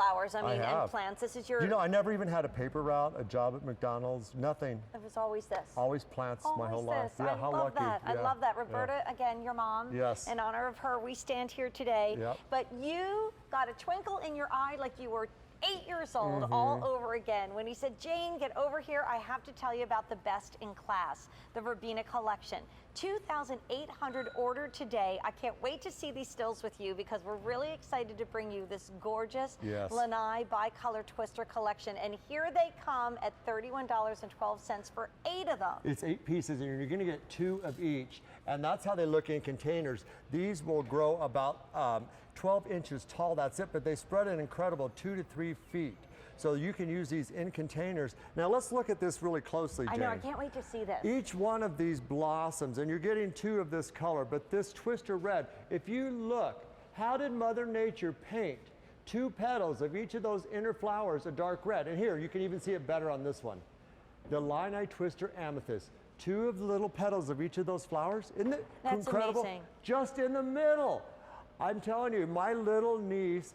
flowers, I mean, and plants. This is your... You know, I never even had a paper route, a job at McDonald's, nothing. It was always this. Always plants my whole life. Yeah, how lucky. I love that. Roberta, again, your mom. Yes. In honor of her, we stand here today. Yep. But you got a twinkle in your eye like you were 8 years old all over again when he said, Jane, get over here. I have to tell you about the best in class, the Verbena collection. 2,800 ordered today. I can't wait to see these stills with you because we're really excited to bring you this gorgeous Lanai bicolor twister collection. And here they come at $31.12 for 8 of them. It's 8 pieces and you're gonna get 2 of each. And that's how they look in containers. These will grow about 12 inches tall, that's it, but they spread an incredible 2 to 3 feet. So you can use these in containers. Now let's look at this really closely, Jane. I know, I can't wait to see this. Each one of these blossoms, and you're getting 2 of this color, but this twister red, if you look, how did Mother Nature paint 2 petals of each of those inner flowers a dark red? And here, you can even see it better on this one. The Lanai twister amethyst. 2 of the little petals of each of those flowers. Isn't it incredible? Amazing. Just in the middle. I'm telling you, my little niece,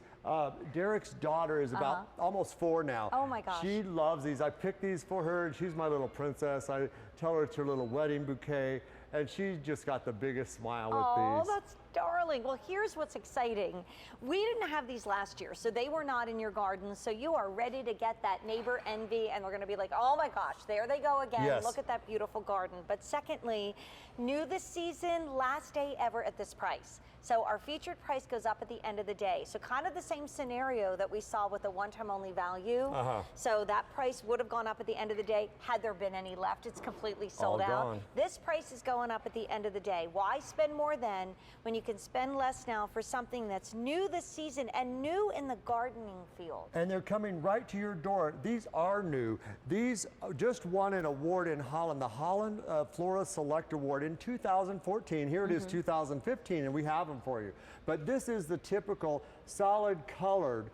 Derek's daughter is about almost 4 now. Oh my gosh. She loves these. I picked these for her and she's my little princess. I tell her it's her little wedding bouquet and she just got the biggest smile with these. Oh, that's darling. Well, here's what's exciting. We didn't have these last year, so they were not in your garden. So you are ready to get that neighbor envy and they're gonna be like, oh my gosh, there they go again. Yes. Look at that beautiful garden. But secondly, new this season, last day ever at this price. So our featured price goes up at the end of the day. So kind of the same scenario that we saw with the one-time only value. So that price would have gone up at the end of the day had there been any left. It's completely sold out. Gone. This price is going up at the end of the day. Why spend more then when you can spend less now for something that's new this season and new in the gardening field? And they're coming right to your door. These are new. These just won an award in Holland, the Holland Flora Select Award in 2014. Here it is 2015 and we have them for you. But this is the typical solid colored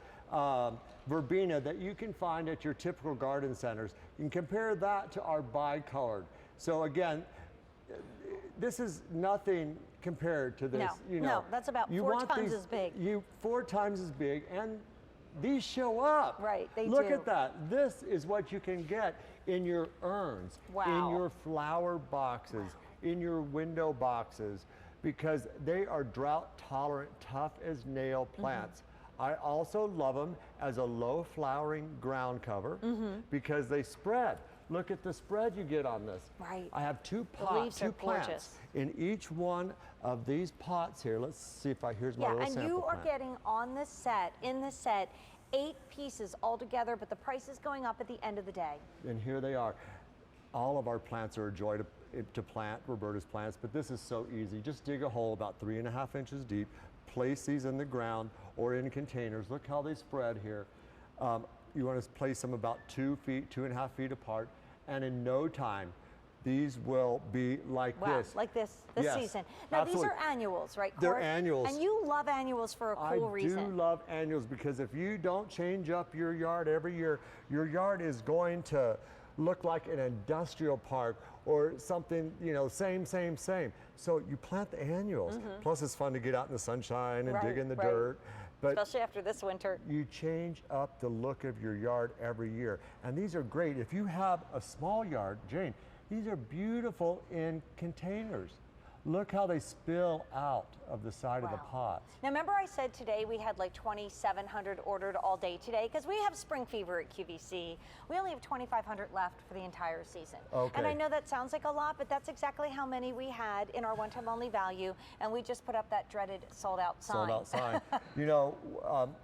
verbena that you can find at your typical garden centers. You can compare that to our bicolored. So again, this is nothing compared to this. No, you know, no, that's about 4 times as big. 4 times as big, and these show up. Right, they Look do. at that. This is what you can get in your urns, in your flower boxes, in your window boxes, because they are drought tolerant, tough as nail plants. I also love them as a low flowering ground cover because they spread. Look at the spread you get on this. Right. I have 2 plants in each one of these pots here. Let's see if here's my little sample and you are plant. getting on this set, in this set, 8 pieces altogether, but the price is going up at the end of the day. And here they are. All of our plants are a joy to plant, Roberta's plants, but this is so easy. Just dig a hole about 3.5 inches deep, place these in the ground or in containers. Look how they spread here. You want to place them about 2 feet, 2.5 feet apart, and in no time, these will be like this. Like this season. Now absolutely. These are annuals, right, Court? They're annuals. And you love annuals for a cool reason. I do love annuals because if you don't change up your yard every year, your yard is going to look like an industrial park or something, you know, same. So you plant the annuals. Plus it's fun to get out in the sunshine and dig in the dirt. But especially after this winter. You change up the look of your yard every year. And these are great. If you have a small yard, Jane, these are beautiful in containers. Look how they spill out of the side of the pots. Now remember I said today we had like 2,700 ordered all day today because we have spring fever at QVC. We only have 2,500 left for the entire season. And I know that sounds like a lot, but that's exactly how many we had in our one-time only value, and we just put up that dreaded sold out sign. Sold out sign. You know,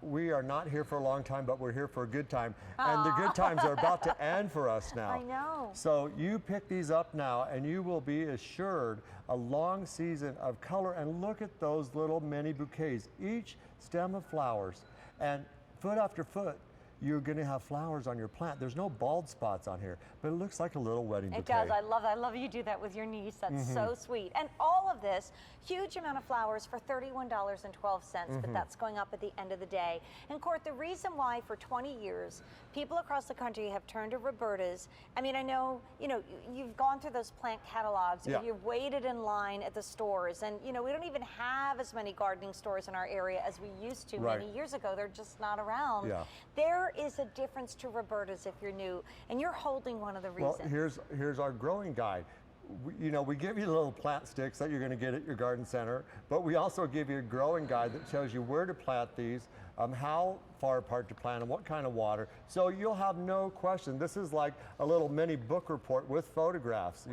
we are not here for a long time, but we're here for a good time. And the good times are about to end for us now. I know. So you pick these up now and you will be assured a long season of color. And look at those little mini bouquets, each stem of flowers, and foot after foot you're going to have flowers on your plant. There's no bald spots on here, but it looks like a little wedding It bouquet. does. I love you do that with your niece. That's so sweet. And all of this, huge amount of flowers for $31.12, but that's going up at the end of the day. And Court, the reason why for 20 years, people across the country have turned to Roberta's. I mean, I know, you've gone through those plant catalogs, Yeah. you've waited in line at the stores, and we don't even have as many gardening stores in our area as we used to Right. many years ago. They're just not around. Yeah. There is a difference to Roberta's if you're new, and you're holding one of the reasons. Well, here's our growing guide. We give you little plant sticks that you're going to get at your garden center, but we also give you a growing guide that tells you where to plant these, how far apart to plant them, what kind of water. So you'll have no question. This is like a little mini book report with photographs.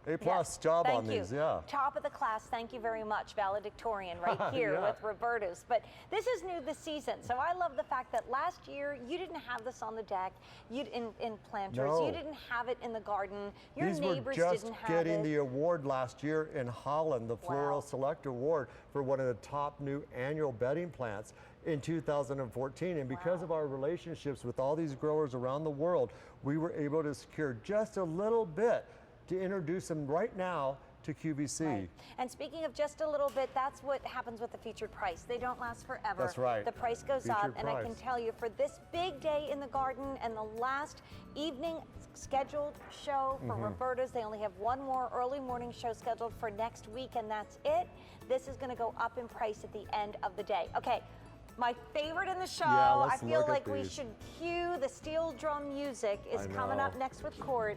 A+ job Thank on you. these. Yeah. Top of the class. Thank you very much, valedictorian, right here Yeah. with Roberta's. But this is new this season, so I love the fact that last year you didn't have this on the deck, in planters. No. You didn't have it in the garden. Your These neighbors were just didn't have getting it. the award last year in Holland, the Floral Wow. Select Award for one of the top new annual bedding plants in 2014. And because Wow. of our relationships with all these growers around the world, we were able to secure just a little bit to introduce them right now to QVC. Right. And speaking of just a little bit, that's what happens with the featured price. They don't last forever. That's right. The price goes up, Featured and I can price. tell you, for this big day in the garden and the last evening scheduled show for Roberta's, they only have one more early morning show scheduled for next week, and that's it. This is going to go up in price at the end of the day. Okay. My favorite in the show, Yeah, I let's feel look at like we these. should cue the steel drum music, is I coming know. up next with Court.